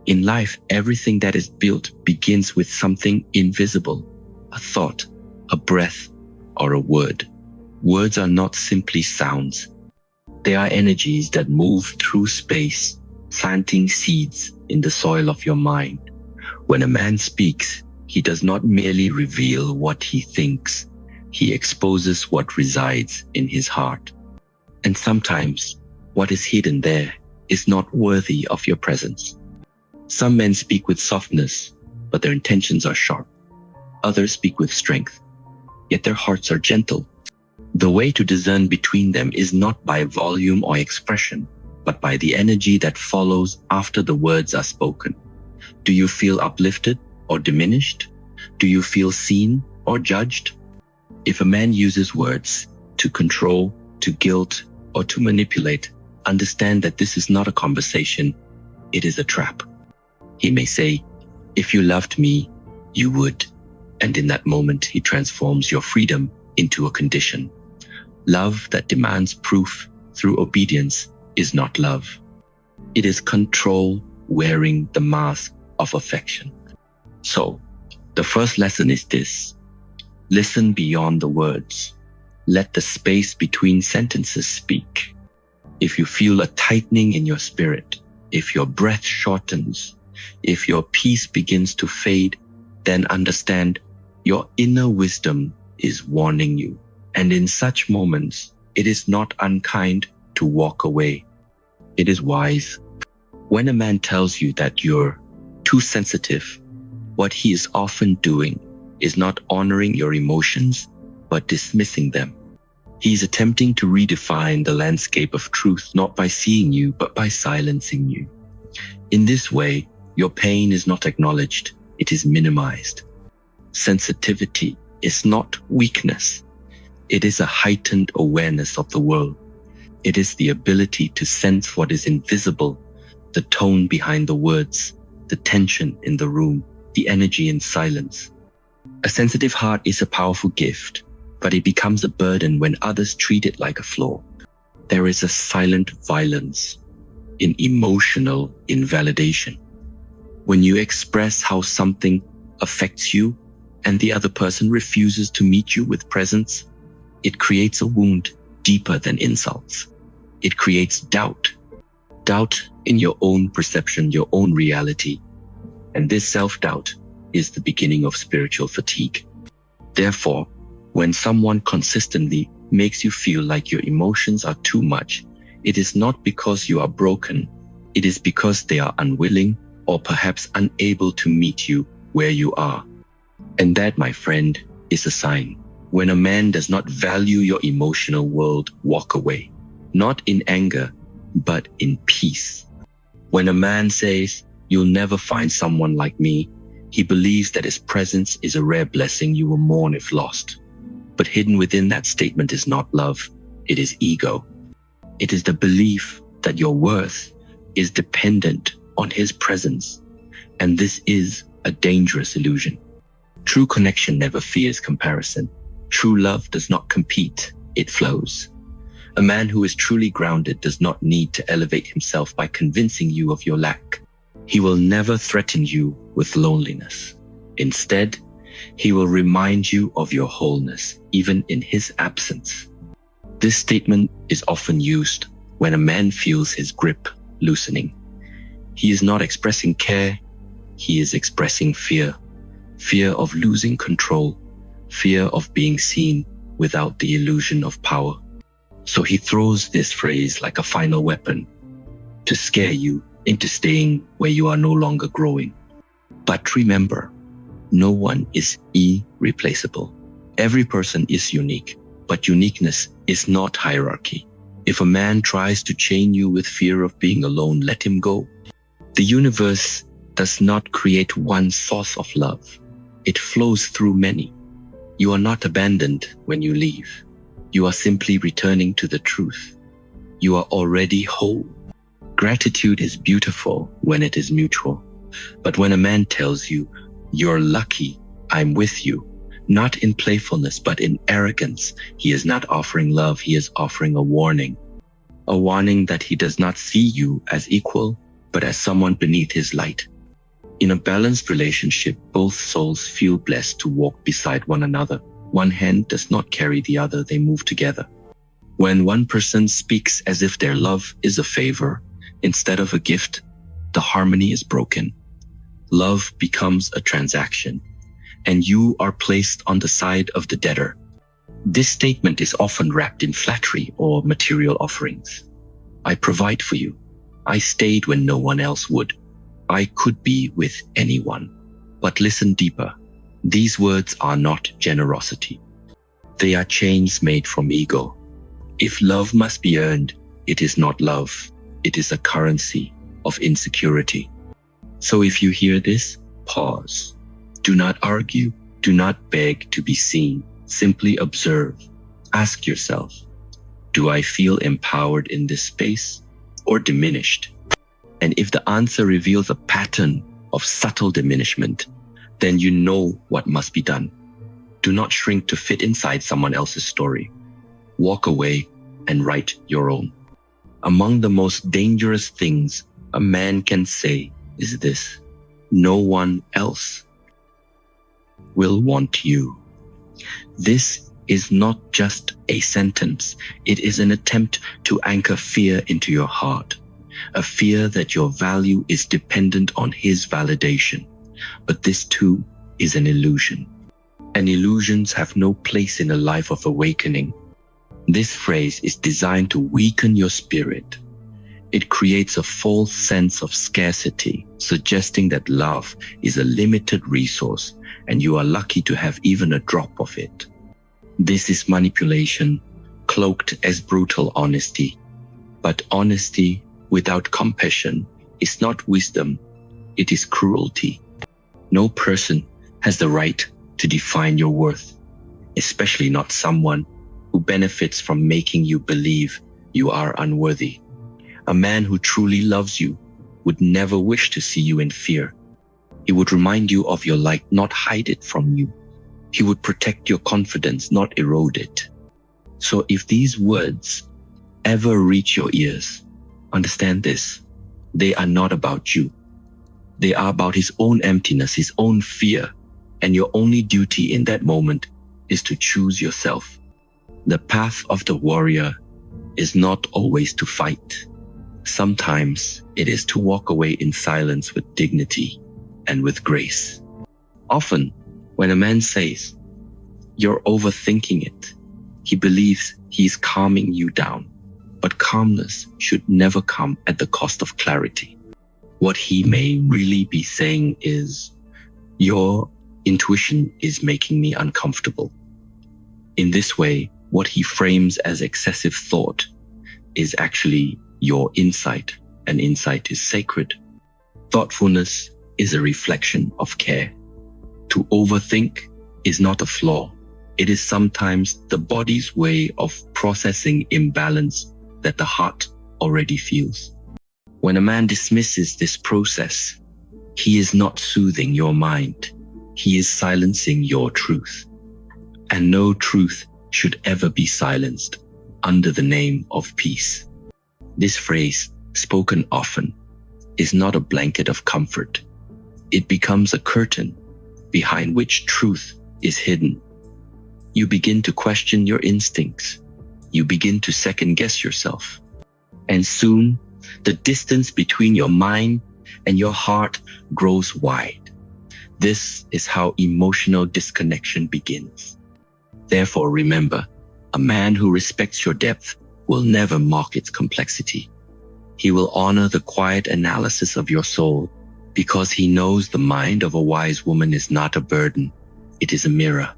In life, everything that is built begins with something invisible, a thought, a breath, or a word. Words are not simply sounds. They are energies that move through space, planting seeds in the soil of your mind. When a man speaks, he does not merely reveal what he thinks. He exposes what resides in his heart. And sometimes, what is hidden there is not worthy of your presence. Some men speak with softness, but their intentions are sharp. Others speak with strength, yet their hearts are gentle. The way to discern between them is not by volume or expression, but by the energy that follows after the words are spoken. Do you feel uplifted or diminished? Do you feel seen or judged? If a man uses words to control, to guilt, or to manipulate, understand that this is not a conversation, it is a trap. He may say, "If you loved me, you would." And in that moment, he transforms your freedom into a condition. Love that demands proof through obedience is not love. It is control wearing the mask of affection. So, the first lesson is this: listen beyond the words. Let the space between sentences speak. If you feel a tightening in your spirit, if your breath shortens, if your peace begins to fade, then understand your inner wisdom is warning you. And in such moments, it is not unkind to walk away. It is wise. When a man tells you that you're too sensitive, what he is often doing is not honoring your emotions, but dismissing them. He is attempting to redefine the landscape of truth, not by seeing you, but by silencing you. In this way, your pain is not acknowledged, it is minimized. Sensitivity is not weakness. It is a heightened awareness of the world. It is the ability to sense what is invisible, the tone behind the words, the tension in the room, the energy in silence. A sensitive heart is a powerful gift, but it becomes a burden when others treat it like a flaw. There is a silent violence in emotional invalidation. When you express how something affects you and the other person refuses to meet you with presence, it creates a wound deeper than insults. It creates doubt. Doubt in your own perception, your own reality. And this self-doubt is the beginning of spiritual fatigue. Therefore, when someone consistently makes you feel like your emotions are too much, it is not because you are broken. It is because they are unwilling or perhaps unable to meet you where you are. And that, my friend, is a sign. When a man does not value your emotional world, walk away. Not in anger, but in peace. When a man says, "You'll never find someone like me," he believes that his presence is a rare blessing you will mourn if lost. But hidden within that statement is not love, it is ego. It is the belief that your worth is dependent on his presence, and this is a dangerous illusion. True connection never fears comparison. True love does not compete, it flows. A man who is truly grounded does not need to elevate himself by convincing you of your lack. He will never threaten you with loneliness. Instead, he will remind you of your wholeness, even in his absence. This statement is often used when a man feels his grip loosening. He is not expressing care, he is expressing fear. Fear of losing control, fear of being seen without the illusion of power. So he throws this phrase like a final weapon to scare you into staying where you are no longer growing. But remember, no one is irreplaceable. Every person is unique, but uniqueness is not hierarchy. If a man tries to chain you with fear of being alone, let him go. The universe does not create one source of love. It flows through many. You are not abandoned when you leave. You are simply returning to the truth. You are already whole. Gratitude is beautiful when it is mutual. But when a man tells you, "You're lucky, I'm with you," not in playfulness, but in arrogance, he is not offering love, he is offering a warning. A warning that he does not see you as equal, but as someone beneath his light. In a balanced relationship, both souls feel blessed to walk beside one another. One hand does not carry the other, they move together. When one person speaks as if their love is a favor instead of a gift, the harmony is broken. Love becomes a transaction, and you are placed on the side of the debtor. This statement is often wrapped in flattery or material offerings. I provide for you. I stayed when no one else would. I could be with anyone. But listen deeper. These words are not generosity. They are chains made from ego. If love must be earned, it is not love. It is a currency of insecurity. So if you hear this, pause. Do not argue. Do not beg to be seen. Simply observe. Ask yourself, do I feel empowered in this space or diminished? And if the answer reveals a pattern of subtle diminishment, then you know what must be done. Do not shrink to fit inside someone else's story. Walk away and write your own. Among the most dangerous things a man can say is this: no one else will want you. This is not just a sentence. It is an attempt to anchor fear into your heart. A fear that your value is dependent on his validation. But this too is an illusion. And illusions have no place in a life of awakening. This phrase is designed to weaken your spirit. It creates a false sense of scarcity, suggesting that love is a limited resource and you are lucky to have even a drop of it. This is manipulation, cloaked as brutal honesty. But honesty without compassion is not wisdom, it is cruelty. No person has the right to define your worth, especially not someone who benefits from making you believe you are unworthy. A man who truly loves you would never wish to see you in fear. He would remind you of your light, not hide it from you. He would protect your confidence, not erode it. So if these words ever reach your ears, understand this: they are not about you. They are about his own emptiness, his own fear, and your only duty in that moment is to choose yourself. The path of the warrior is not always to fight. Sometimes it is to walk away in silence with dignity and with grace. Often, when a man says, "You're overthinking it," he believes he's calming you down. But calmness should never come at the cost of clarity. What he may really be saying is, "Your intuition is making me uncomfortable." In this way, what he frames as excessive thought is actually your insight, and insight is sacred. Thoughtfulness is a reflection of care. To overthink is not a flaw. It is sometimes the body's way of processing imbalance that the heart already feels. When a man dismisses this process, he is not soothing your mind. He is silencing your truth. And no truth should ever be silenced under the name of peace. This phrase, spoken often, is not a blanket of comfort. It becomes a curtain behind which truth is hidden. You begin to question your instincts. You begin to second-guess yourself. And soon, the distance between your mind and your heart grows wide. This is how emotional disconnection begins. Therefore, remember, a man who respects your depth will never mock its complexity. He will honor the quiet analysis of your soul because he knows the mind of a wise woman is not a burden. It is a mirror.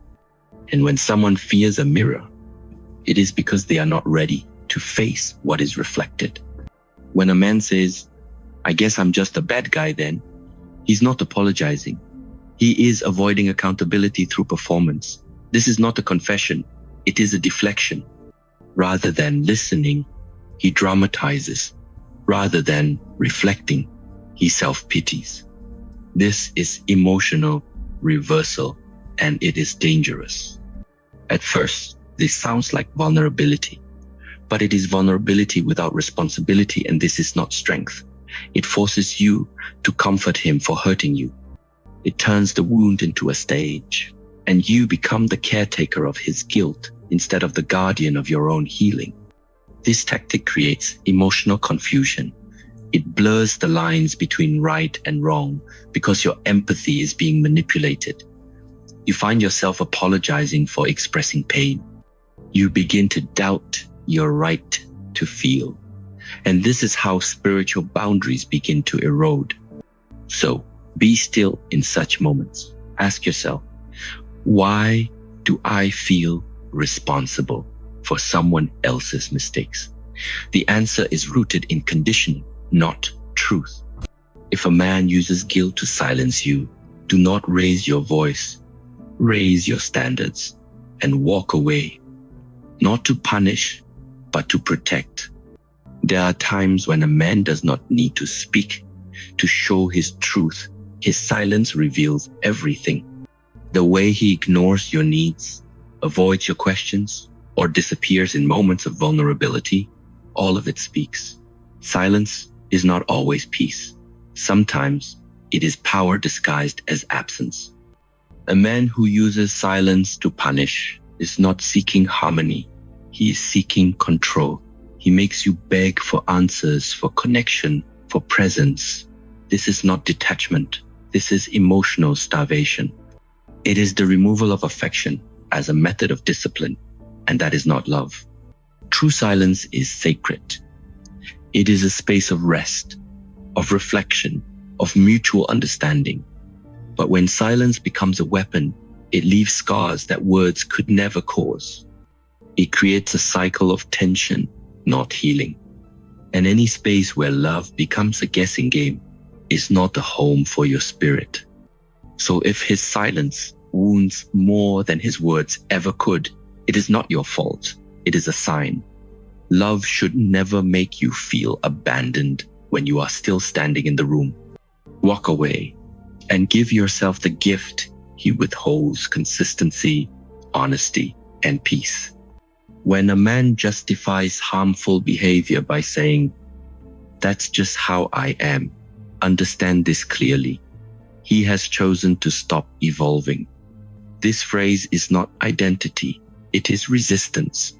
And when someone fears a mirror, it is because they are not ready to face what is reflected. When a man says, "I guess I'm just a bad guy then," he's not apologizing. He is avoiding accountability through performance. This is not a confession. It is a deflection. Rather than listening, he dramatizes. Rather than reflecting, he self-pities. This is emotional reversal, and it is dangerous. At first, this sounds like vulnerability, but it is vulnerability without responsibility, and this is not strength. It forces you to comfort him for hurting you. It turns the wound into a stage, and you become the caretaker of his guilt instead of the guardian of your own healing. This tactic creates emotional confusion. It blurs the lines between right and wrong because your empathy is being manipulated. You find yourself apologizing for expressing pain. You begin to doubt your right to feel. And this is how spiritual boundaries begin to erode. So be still in such moments. Ask yourself, why do I feel responsible for someone else's mistakes? The answer is rooted in conditioning, not truth. If a man uses guilt to silence you, do not raise your voice. Raise your standards and walk away, not to punish, but to protect. There are times when a man does not need to speak to show his truth. His silence reveals everything. The way he ignores your needs, avoids your questions, or disappears in moments of vulnerability, all of it speaks. Silence is not always peace. Sometimes it is power disguised as absence. A man who uses silence to punish is not seeking harmony. He is seeking control. He makes you beg for answers, for connection, for presence. This is not detachment. This is emotional starvation. It is the removal of affection as a method of discipline, and that is not love. True silence is sacred. It is a space of rest, of reflection, of mutual understanding. But when silence becomes a weapon, it leaves scars that words could never cause. It creates a cycle of tension, not healing. And any space where love becomes a guessing game is not a home for your spirit. So if his silence wounds more than his words ever could, it is not your fault. It is a sign. Love should never make you feel abandoned when you are still standing in the room. Walk away and give yourself the gift he withholds: consistency, honesty, and peace. When a man justifies harmful behavior by saying, "That's just how I am," understand this clearly. He has chosen to stop evolving. This phrase is not identity. It is resistance.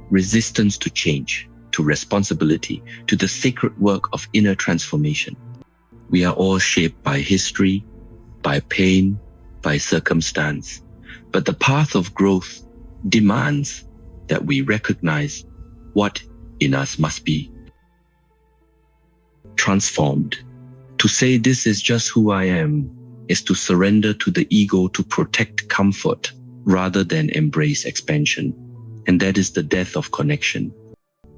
Resistance to change, to responsibility, to the sacred work of inner transformation. We are all shaped by history, by pain, by circumstance. But the path of growth demands that we recognize what in us must be transformed. To say this is just who I am is to surrender to the ego to protect comfort rather than embrace expansion. And that is the death of connection.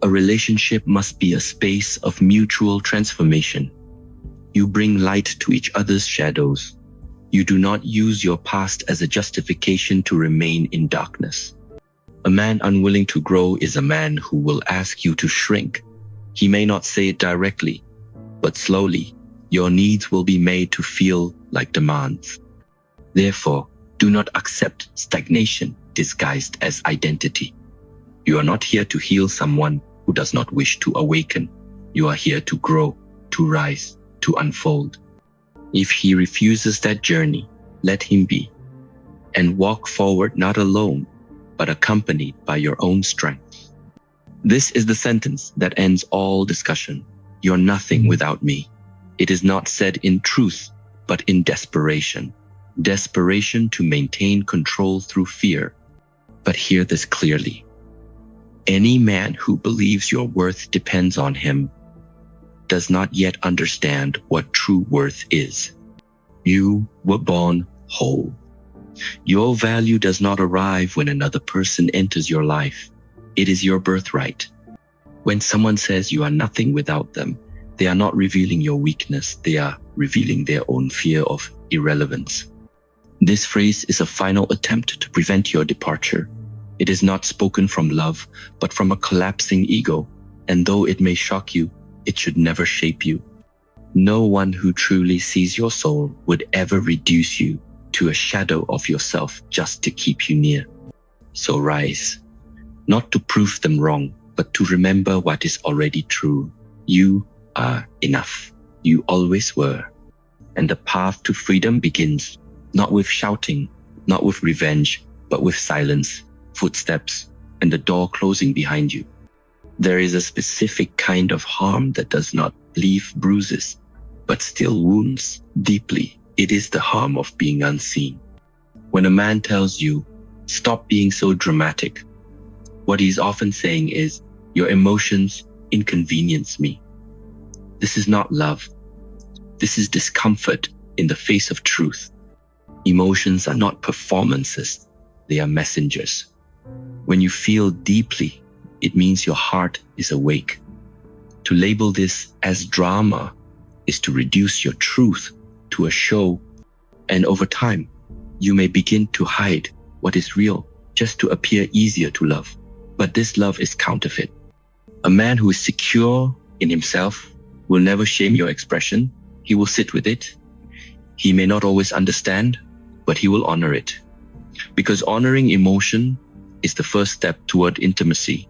A relationship must be a space of mutual transformation. You bring light to each other's shadows. You do not use your past as a justification to remain in darkness. A man unwilling to grow is a man who will ask you to shrink. He may not say it directly, but slowly, your needs will be made to feel like demands. Therefore, do not accept stagnation disguised as identity. You are not here to heal someone who does not wish to awaken. You are here to grow, to rise, to unfold. If he refuses that journey, let him be, and walk forward not alone, but accompanied by your own strength. This is the sentence that ends all discussion. You're nothing without me. It is not said in truth, but in desperation. Desperation to maintain control through fear. But hear this clearly. Any man who believes your worth depends on him does not yet understand what true worth is. You were born whole. Your value does not arrive when another person enters your life. It is your birthright. When someone says you are nothing without them, they are not revealing your weakness. They are revealing their own fear of irrelevance. This phrase is a final attempt to prevent your departure. It is not spoken from love, but from a collapsing ego. And though it may shock you, it should never shape you. No one who truly sees your soul would ever reduce you to a shadow of yourself just to keep you near. So rise, not to prove them wrong, but to remember what is already true. You are enough. You always were. And the path to freedom begins not with shouting, not with revenge, but with silence, footsteps, and the door closing behind you. There is a specific kind of harm that does not leave bruises, but still wounds deeply. It is the harm of being unseen. When a man tells you, stop being so dramatic, what he's often saying is, your emotions inconvenience me. This is not love. This is discomfort in the face of truth. Emotions are not performances. They are messengers. When you feel deeply, it means your heart is awake. To label this as drama is to reduce your truth to a show, and over time, you may begin to hide what is real just to appear easier to love. But this love is counterfeit. A man who is secure in himself will never shame your expression. He will sit with it. He may not always understand, but he will honor it. Because honoring emotion is the first step toward intimacy.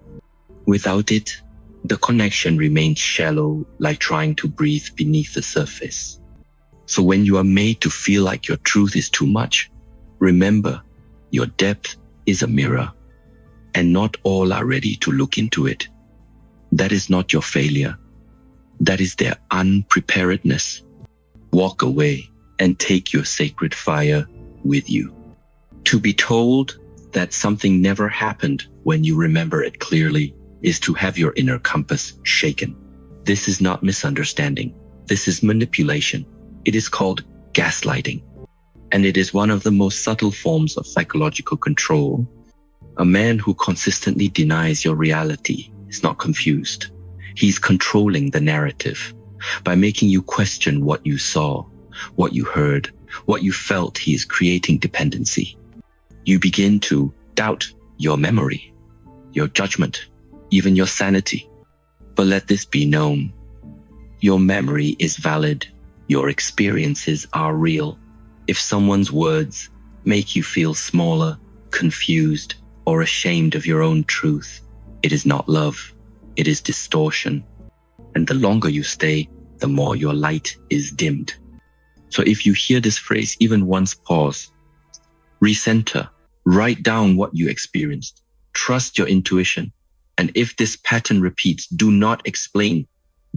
Without it, the connection remains shallow, like trying to breathe beneath the surface. So when you are made to feel like your truth is too much, remember, your depth is a mirror, and not all are ready to look into it. That is not your failure. That is their unpreparedness. Walk away and take your sacred fire with you. To be told that something never happened when you remember it clearly is to have your inner compass shaken. This is not misunderstanding. This is manipulation. It is called gaslighting. And it is one of the most subtle forms of psychological control. A man who consistently denies your reality is not confused. He's controlling the narrative. By making you question what you saw, what you heard, what you felt, he is creating dependency. You begin to doubt your memory, your judgment, even your sanity. But let this be known. Your memory is valid. Your experiences are real. If someone's words make you feel smaller, confused, or ashamed of your own truth, it is not love. It is distortion. And the longer you stay, the more your light is dimmed. So if you hear this phrase even once, pause, recenter, write down what you experienced, trust your intuition. And if this pattern repeats, do not explain,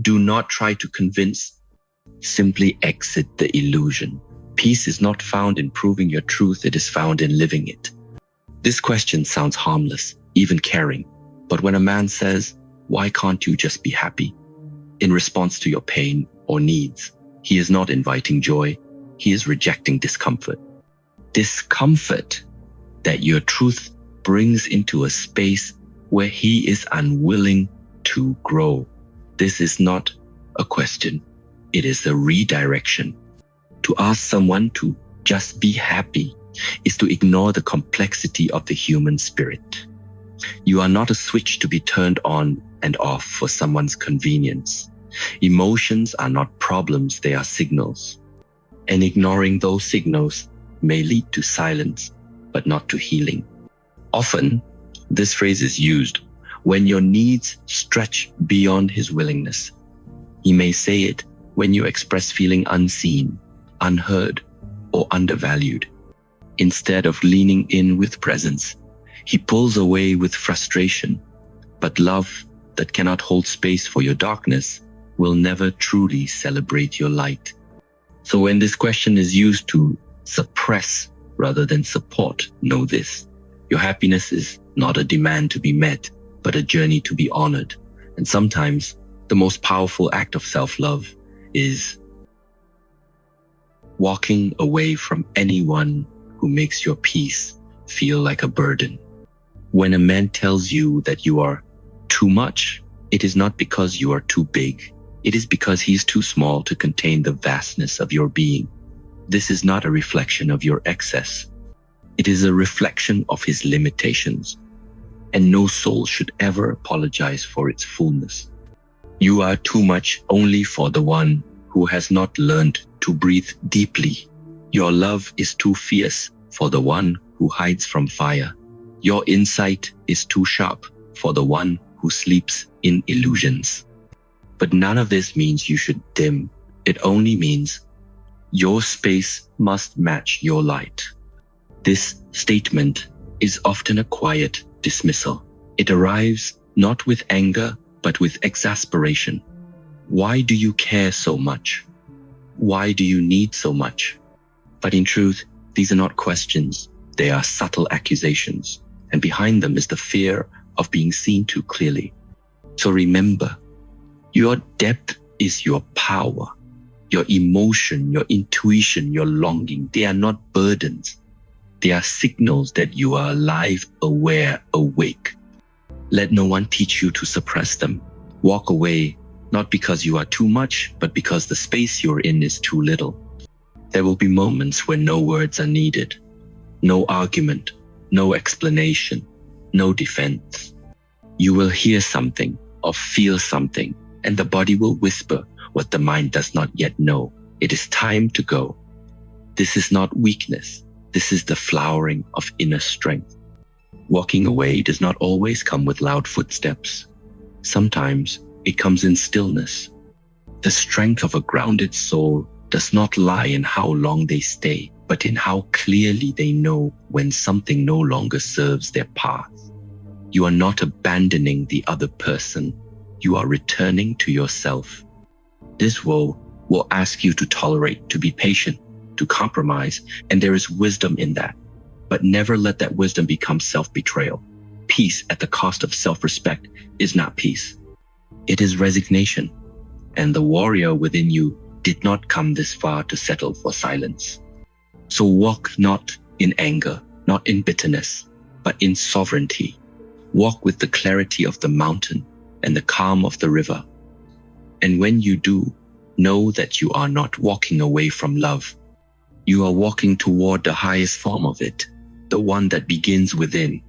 do not try to convince, simply exit the illusion. Peace is not found in proving your truth, it is found in living it. This question sounds harmless, even caring. But when a man says, why can't you just be happy? In response to your pain or needs, he is not inviting joy, he is rejecting discomfort. Discomfort that your truth brings into a space where he is unwilling to grow. This is not a question, it is a redirection. To ask someone to just be happy is to ignore the complexity of the human spirit. You are not a switch to be turned on and off for someone's convenience. Emotions are not problems, they are signals. And ignoring those signals may lead to silence, but not to healing. Often, this phrase is used when your needs stretch beyond his willingness. He may say it when you express feeling unseen, unheard, or undervalued. Instead of leaning in with presence, he pulls away with frustration. But love that cannot hold space for your darkness will never truly celebrate your light. So when this question is used to suppress rather than support, know this. Your happiness is not a demand to be met, but a journey to be honored. And sometimes the most powerful act of self-love is walking away from anyone who makes your peace feel like a burden. When a man tells you that you are too much, it is not because you are too big. It is because he is too small to contain the vastness of your being. This is not a reflection of your excess. It is a reflection of his limitations. And no soul should ever apologize for its fullness. You are too much only for the one who has not learned to breathe deeply. Your love is too fierce for the one who hides from fire. Your insight is too sharp for the one who sleeps in illusions. But none of this means you should dim. It only means your space must match your light. This statement is often a quiet dismissal. It arrives not with anger, but with exasperation. Why do you care so much? Why do you need so much? But in truth, these are not questions. They are subtle accusations. And behind them is the fear of being seen too clearly. So remember, your depth is your power. Your emotion, your intuition, your longing, they are not burdens. They are signals that you are alive, aware, awake. Let no one teach you to suppress them. Walk away, not because you are too much, but because the space you're in is too little. There will be moments when no words are needed. No argument, no explanation, no defense. You will hear something or feel something, and the body will whisper what the mind does not yet know. It is time to go. This is not weakness. This is the flowering of inner strength. Walking away does not always come with loud footsteps. Sometimes it comes in stillness. The strength of a grounded soul does not lie in how long they stay, but in how clearly they know when something no longer serves their path. You are not abandoning the other person. You are returning to yourself. This woe will ask you to tolerate, to be patient, to compromise, and there is wisdom in that. But never let that wisdom become self-betrayal. Peace at the cost of self-respect is not peace. It is resignation. And the warrior within you did not come this far to settle for silence. So walk not in anger, not in bitterness, but in sovereignty. Walk with the clarity of the mountain and the calm of the river. And when you do, know that you are not walking away from love. You are walking toward the highest form of it, the one that begins within.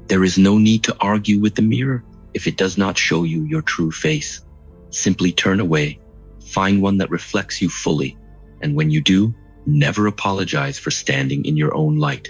There is no need to argue with the mirror if it does not show you your true face. Simply turn away, find one that reflects you fully, and when you do, never apologize for standing in your own light.